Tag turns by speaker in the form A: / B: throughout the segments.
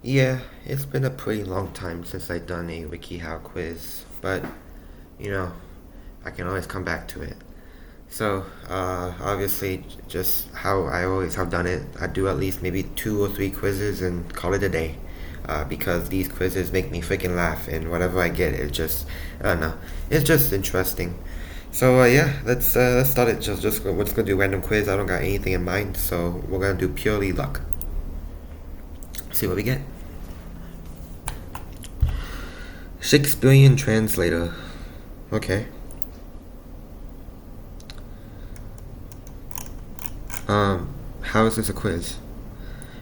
A: Yeah, it's been a pretty long time since I've done a wikiHow quiz, but you know, I can always come back to it. So, obviously, just how I always have done it, I do at least maybe 2 or 3 quizzes and call it a day. Because these quizzes make me freaking laugh, and whatever I get, I don't know, it's just interesting. So, yeah, let's start it. We're just gonna do random quiz. I don't got anything in mind, so we're gonna do purely luck. See what we get. Shakespearean translator. Okay. How is this a quiz?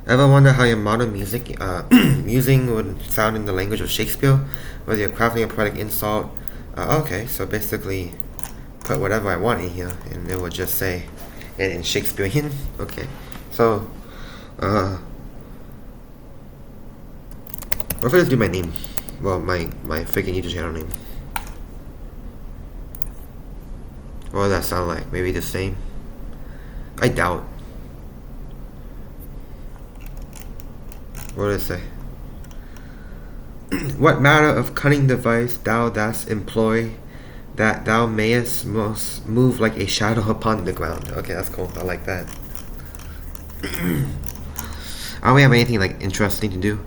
A: Ever wonder how your modern musing would sound in the language of Shakespeare? Whether you're crafting a poetic insult. Okay, so basically, put whatever I want in here, and it would just say it in Shakespearean. Okay, so, what if I just do my name? Well, my freaking YouTube channel name. What does that sound like? Maybe the same? I doubt. What does it say? What manner of cunning device thou dost employ, that thou mayest most move like a shadow upon the ground. Okay, that's cool. I like that. I don't really have anything like interesting to do,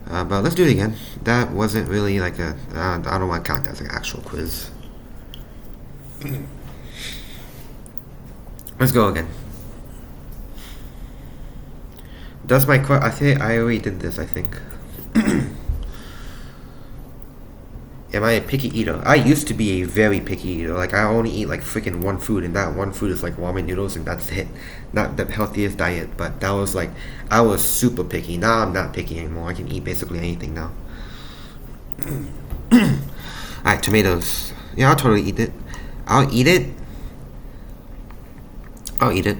A: but let's do it again. That wasn't really like a. I don't want to count that as an actual quiz. Let's go again. Does my I think I already did this. I think. Am I a picky eater? I used to be a very picky eater. Like, I only eat like freaking one food, and that one food is like ramen noodles, and that's it. Not the healthiest diet, but that was like I was super picky. Now I'm not picky anymore. I can eat basically anything now. Alright, tomatoes. Yeah, I'll totally eat it. I'll eat it. I'll eat it.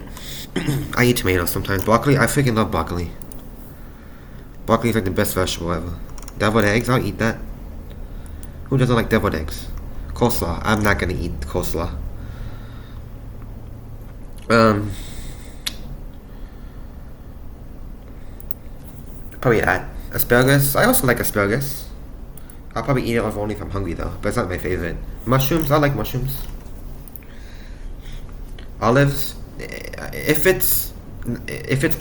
A: I eat tomatoes sometimes. Broccoli, I freaking love broccoli. Broccoli is like the best vegetable ever. Deviled eggs, I'll eat that. Who doesn't like deviled eggs? Coleslaw. I'm not gonna eat coleslaw. Probably that. Asparagus. I also like asparagus. I'll probably eat it only if I'm hungry though. But it's not my favorite. Mushrooms. I like mushrooms. Olives. If it's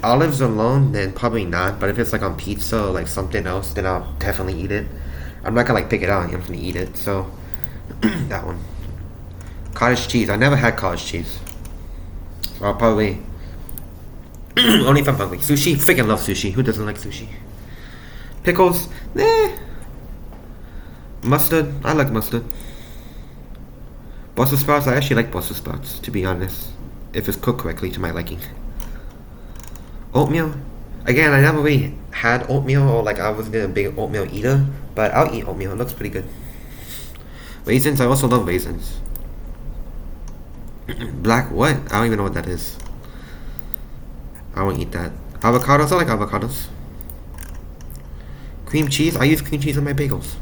A: olives alone, then probably not. But if it's like on pizza or like something else, then I'll definitely eat it. I'm not gonna like pick it out. I'm just gonna eat it. So that one. Cottage cheese. I never had cottage cheese. So I'll probably only if I'm hungry. Sushi. Freaking love sushi. Who doesn't like sushi? Pickles. Mustard. I like mustard. Brussels sprouts. I actually like Brussels sprouts. To be honest, if it's cooked correctly to my liking. Oatmeal. Again, I never really had oatmeal, or like I wasn't a big oatmeal eater, but I'll eat oatmeal. It looks pretty good. Raisins. I also love raisins. Black what? I don't even know what that is. I won't eat that. Avocados. I like avocados. Cream cheese. I use cream cheese on my bagels.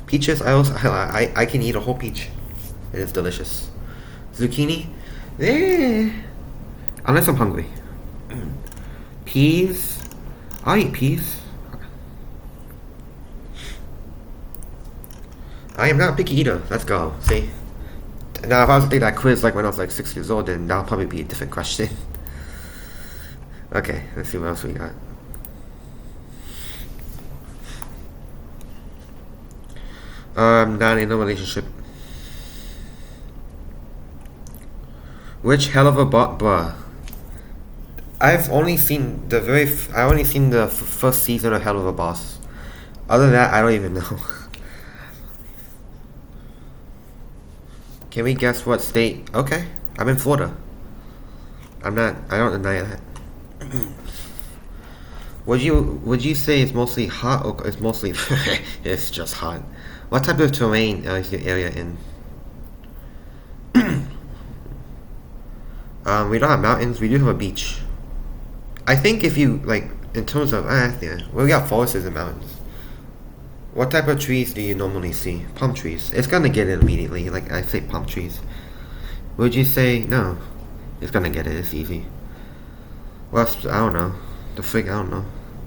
A: Peaches. I can eat a whole peach. It is delicious. Zucchini. Unless I'm hungry. Peas. I'll eat peas. I am not a picky eater. Let's go. See? Now, if I was to take that quiz like when I was like 6 years old, then that'll probably be a different question. Okay, let's see what else we got. Not in a relationship. Which hell of a bruh. I only seen the first season of Hell of a Boss. Other than that, I don't even know. Can we guess what state? Okay, I'm in Florida. I'm not. I don't deny that. Would you say it's mostly hot or it's mostly? It's just hot. What type of terrain is your area in? We don't have mountains. We do have a beach. I think if you like, in terms of yeah, we got forests and mountains. What type of trees do you normally see? Palm trees. It's gonna get it immediately. Like I say, palm trees. Would you say no? It's gonna get it. It's easy. Well, I don't know. The frig, I don't know.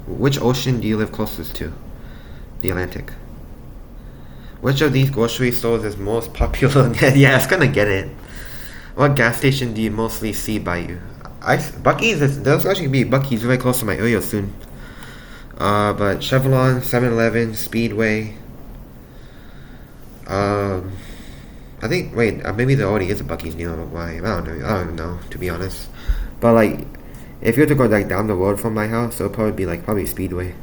A: Which ocean do you live closest to? The Atlantic. Which of these grocery stores is most popular? Yeah, it's gonna get it. What gas station do you mostly see by you? Bucky's. There's actually be Bucky's very close to my area soon. But Chevron, 7-Eleven, Speedway. I think. Wait, maybe there already is a Bucky's near my. I don't know. I don't even know, to be honest. But like, if you were to go like down the road from my house, it'll probably be like Speedway.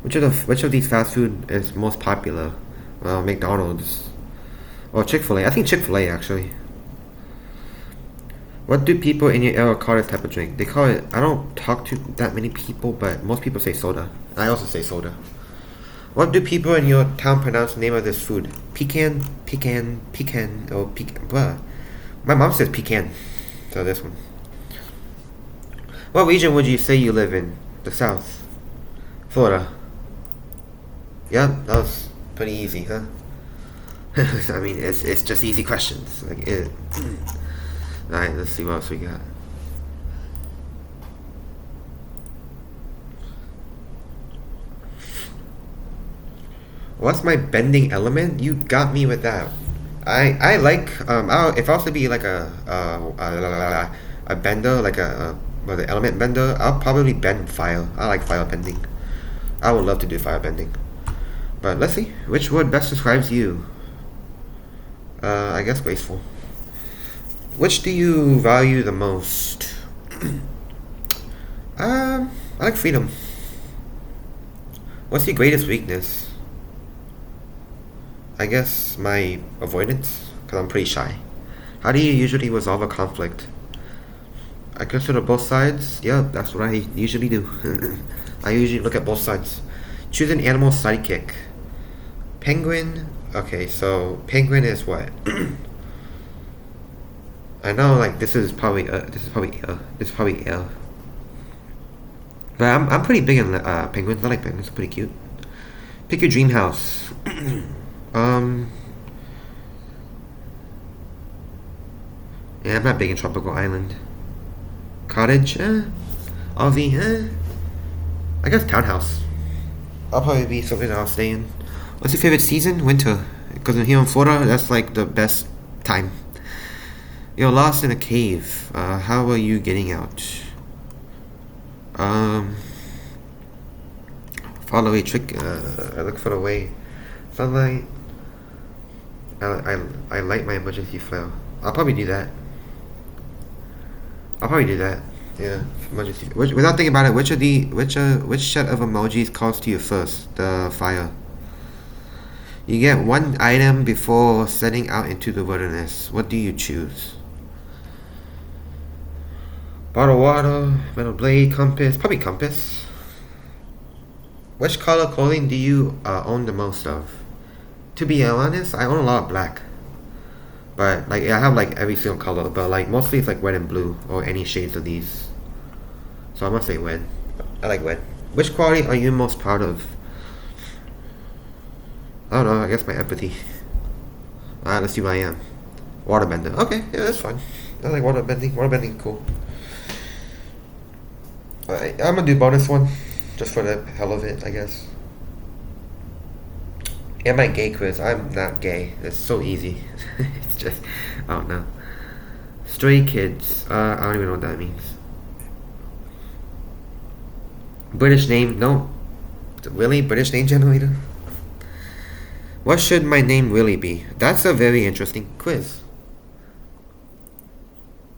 A: Which of these fast food is most popular? Well, McDonald's or Chick-fil-A. I think Chick-fil-A actually. What do people in your area call this type of drink? They call it. I don't talk to that many people, but most people say soda. I also say soda. What do people in your town pronounce the name of this food? Pecan, or pecan. Blah. My mom says pecan. So this one. What region would you say you live in? The South. Florida. Yep, that was pretty easy, huh? I mean, it's just easy questions. Like it. Alright, let's see what else we got. What's my bending element? You got me with that. I like if I was to be like a bender, like the element bender, I'll probably bend fire. I like fire bending. I would love to do fire bending. But let's see, which word best describes you? I guess graceful. Which do you value the most? I like freedom. What's your greatest weakness? I guess my avoidance, because I'm pretty shy. How do you usually resolve a conflict? I consider both sides. Yeah, that's what I usually do. I usually look at both sides. Choose an animal sidekick. Penguin. Okay, so penguin is what? I know, like this is probably L. But I'm pretty big in penguins. I like penguins. Pretty cute. Pick your dream house. Yeah, I'm not big in tropical island. Cottage, RV, I guess townhouse. I'll probably be something I'll stay in. What's your favorite season? Winter. Because here in Florida, that's like the best time. You're lost in a cave. How are you getting out? Follow a trick. I look for the way. Sunlight. I light my emergency flare. I'll probably do that. Yeah, emergency. Without thinking about it, which set of emojis calls to you first? The fire. You get one item before setting out into the wilderness. What do you choose? Bottle of water, metal blade, compass. Probably compass. Which color clothing do you own the most of? To be honest, I own a lot of black. But like I have like every single color, but like mostly it's like red and blue or any shades of these. So I'm gonna say red. I like red. Which quality are you most proud of? I don't know, I guess my empathy. Alright, let's see what I am. Waterbender. Okay, yeah, that's fine. I like waterbending. Waterbending is cool. Alright, I'm gonna do bonus one. Just for the hell of it, I guess. And my gay quiz. I'm not gay. It's so easy. It's just, I don't know. Stray kids. I don't even know what that means. British name. No. Really? British name generator? What should my name really be? That's a very interesting quiz.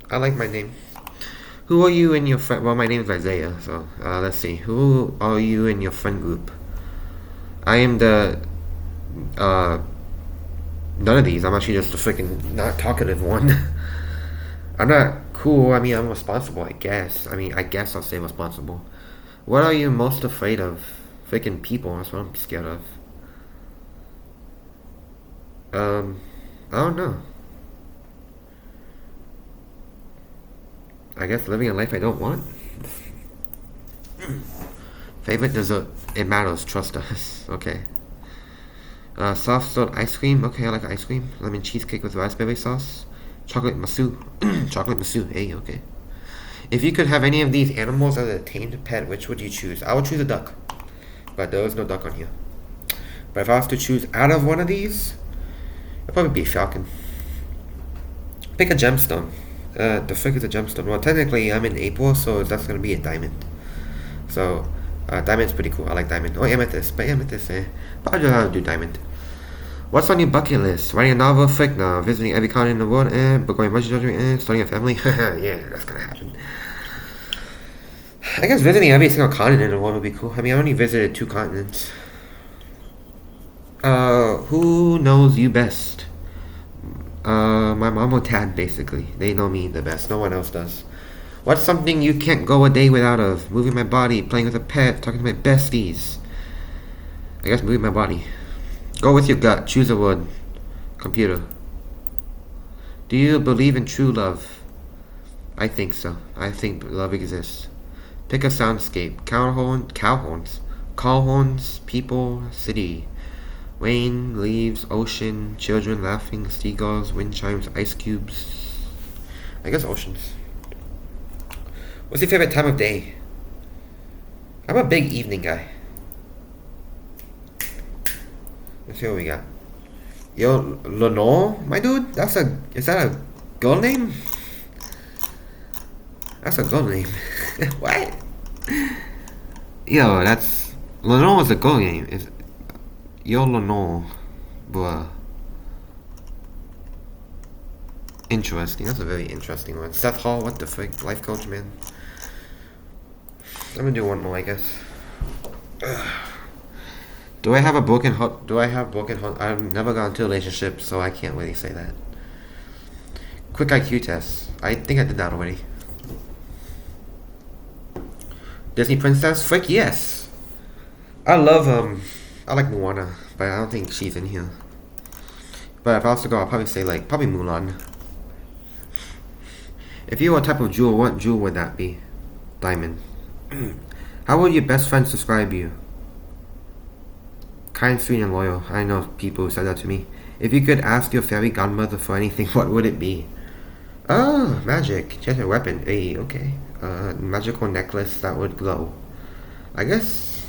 A: I like my name. Who are you in your friend? Well, my name is Isaiah, so let's see. Who are you in your friend group? I am the none of these. I'm actually just the freaking not talkative one. I'm not cool. I mean, I'm responsible, I guess. I guess I'll say responsible. What are you most afraid of? Freaking people. That's what I'm scared of. I don't know. I guess living a life I don't want. Favorite dessert? It matters. Trust us. Okay. Soft serve ice cream. Okay, I like ice cream. Lemon cheesecake with raspberry sauce. Chocolate masu. Chocolate masu. Hey, okay. If you could have any of these animals as a tamed pet, which would you choose? I would choose a duck, but there is no duck on here. But if I was to choose out of one of these, it'd probably be a falcon. Pick a gemstone. The frick is a gemstone? Well, technically, I'm in April, so that's gonna be a diamond. So, diamond's pretty cool. I like diamond. Oh, amethyst. But amethyst, but I just have to do diamond. What's on your bucket list? Writing a novel? Frick no. Visiting every continent in the world? But going much judgment? Starting a family? Yeah, that's gonna happen. I guess visiting every single continent in the world would be cool. I mean, I only visited 2 continents. Who knows you best? My mom or dad, basically. They know me the best. No one else does. What's something you can't go a day without of? Moving my body, playing with a pet, talking to my besties. I guess moving my body. Go with your gut. Choose a word. Computer. Do you believe in true love? I think so. I think love exists. Pick a soundscape. Cow horns. Call horns. People. City. Rain, leaves, ocean, children laughing, seagulls, wind chimes, ice cubes. I guess oceans. What's your favorite time of day? I'm a big evening guy. Let's see what we got. Yo, Lenore, my dude? Is that a girl name? That's a girl name. What? Yo, Lenore is a girl name. Yo, Lenore. Bruh. Interesting. That's a very interesting one. Seth Hall, what the frick? Life coach, man. I'm gonna do one more, I guess. Do I have a broken heart? I've never got into a relationship, so I can't really say that. Quick IQ test. I think I did that already. Disney princess? Frick, yes. I like Moana, but I don't think she's in here. But if I was to go, I'll probably say probably Mulan. If you were a type of jewel, what jewel would that be? Diamond. How would your best friends describe you? Kind, sweet, and loyal. I know people who said that to me. If you could ask your fairy godmother for anything, what would it be? Oh, magic. Just a weapon. Hey, okay. Magical necklace that would glow. I guess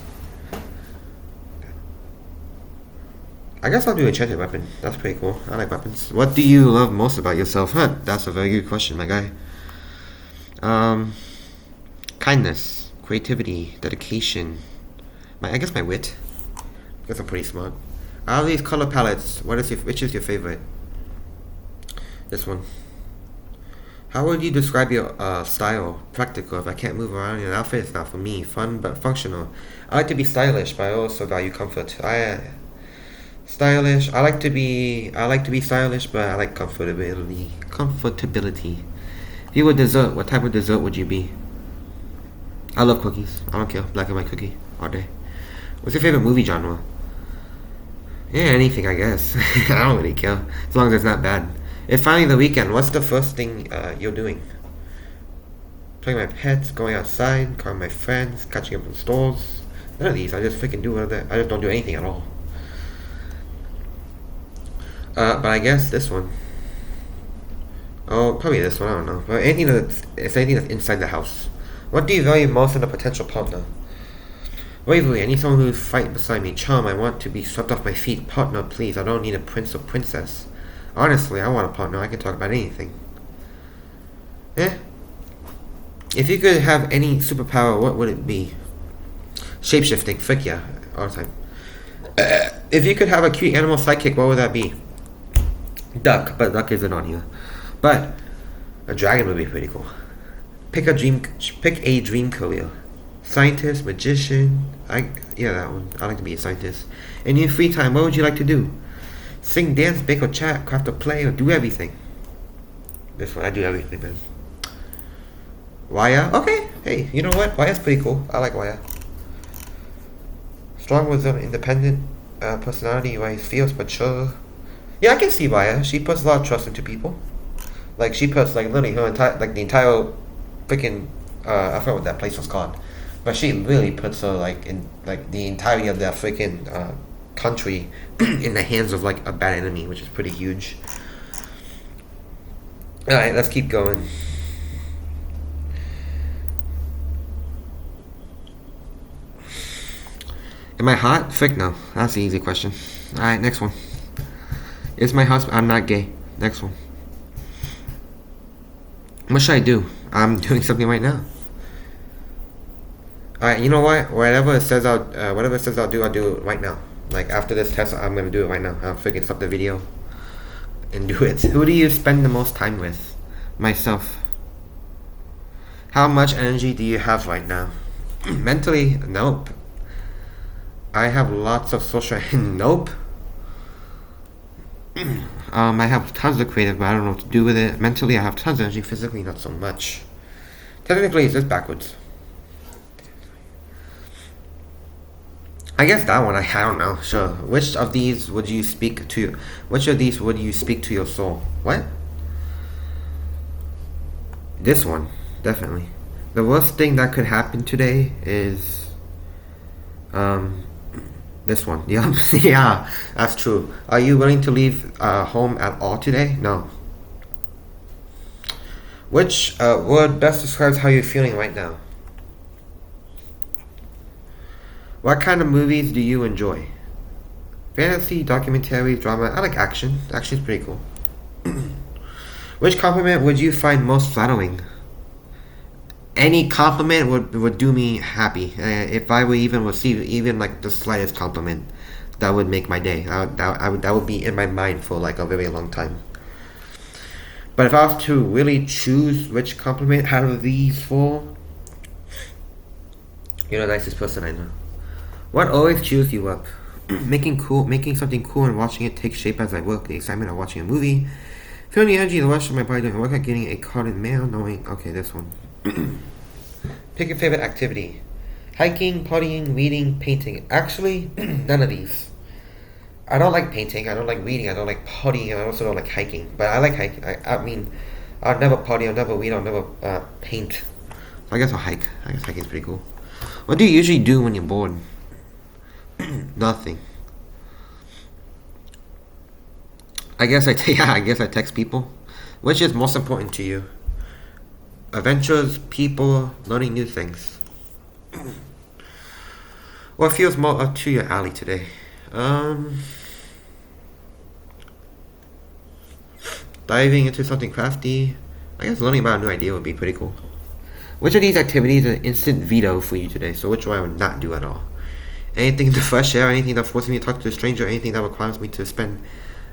A: I'll do a enchanted weapon. That's pretty cool. I like weapons. What do you love most about yourself? Huh, that's a very good question, my guy. Kindness, creativity, dedication. I guess my wit. I guess I'm pretty smart. Out of these color palettes, which is your favorite? This one. How would you describe your style? Practical. If I can't move around in an outfit, it's not for me. Fun but functional. I like to be stylish, but I also value comfort. Stylish. I like to be stylish, but I like comfortability. If you were dessert, what type of dessert would you be? I love cookies. I don't care. Black and white cookie all day. What's your favorite movie genre? Yeah, anything, I guess. I don't really care as long as it's not bad. It's finally the weekend. What's the first thing you're doing? Playing with my pets, going outside, calling my friends, catching up in stores. None of these. I just freaking do that. I just don't do anything at all. But I guess this one. Oh, probably this one. I don't know. But anything that's inside the house. What do you value most in a potential partner? Bravery. I need someone who's fight beside me. Charm. I want to be swept off my feet. Partner, please. I don't need a prince or princess. Honestly, I want a partner. I can talk about anything. If you could have any superpower, what would it be? Shapeshifting. Frick yeah. All the time. If you could have a cute animal sidekick, what would that be? Duck, but duck isn't on here. But a dragon would be pretty cool. Pick a dream career. Scientist, magician. That one. I like to be a scientist. In your free time, what would you like to do? Sing, dance, bake or chat, craft or play, or do everything. This one, I do everything, man. Waya? Okay. Hey, you know what? Waya's pretty cool. I like Waya. Strong wisdom, independent personality, why he's fierce, mature. Yeah, I can see Waya. She puts a lot of trust into people. She puts literally her entire the entire freaking I forgot what that place was called, but she really puts her in the entirety of that freaking country in the hands of a bad enemy, which is pretty huge. All right, let's keep going. Am I hot? Frick no. That's an easy question. Alright, next one. Is my husband... I'm not gay. Next one. What should I do? I'm doing something right now. Alright, you know what? Whatever it says I'll do, I'll do it right now. Like, after this test, I'm gonna do it right now. I'll freaking stop the video and do it. Who do you spend the most time with? Myself. How much energy do you have right now? Mentally, nope. I have lots of social... nope. I have tons of creative, but I don't know what to do with it. Mentally, I have tons of energy. Physically, not so much. Technically, it's just backwards. I guess that one, I don't know. Sure. Which of these would you speak to? Which of these would you speak to your soul? What? This one, definitely. The worst thing that could happen today is, this one. Yeah, yeah, that's true. Are you willing to leave home at all today? No. Which word best describes how you're feeling right now? What kind of movies do you enjoy? Fantasy, documentaries, drama. I like action. Action's pretty cool. Which compliment would you find most flattering? Any compliment would do me happy. If I would even receive even like the slightest compliment, that would make my day. That would be in my mind for like a very long time. But if I was to really choose which compliment out of these four, you're the nicest person I know. What always cheers you up? Making something cool and watching it take shape as I work. The excitement of watching a movie. Feeling the energy, the rush of my body doing work, like getting a card in mail, knowing, okay, this one. Pick your favorite activity. Hiking, partying, reading, painting. Actually, none of these. I don't like painting, I don't like reading, I don't like partying, and I also don't like hiking. But I like hiking. I mean, I'll never party, I'll never read, I'll never paint. So I guess I'll hike. I guess hiking's pretty cool. What do you usually do when you're bored? Nothing. I guess I text people. Which is most important to you? Adventures, people, learning new things. What feels more up to your alley today? Diving into something crafty. I guess learning about a new idea would be pretty cool. Which of these activities is an instant veto for you today? So which one I would not do at all? Anything in the fresh air, anything that forces me to talk to a stranger, anything that requires me to spend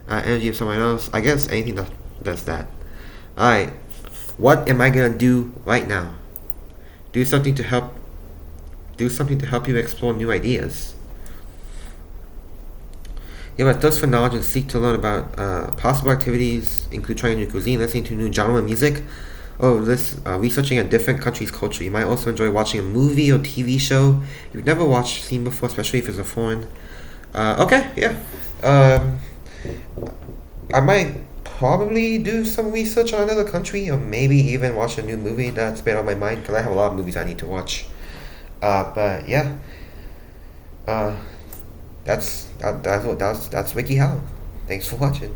A: energy of someone else. I guess anything that does that. Alright. What am I gonna do right now? Do something to help you explore new ideas. You have a thirst for knowledge and seek to learn about possible activities, include trying new cuisine, listening to new genre of music, or researching a different country's culture. You might also enjoy watching a movie or TV show you've never seen before, especially if it's a foreign. Okay, yeah. I might probably do some research on another country, or maybe even watch a new movie that's been on my mind, because I have a lot of movies I need to watch. But yeah. That's wikiHow. Thanks for watching.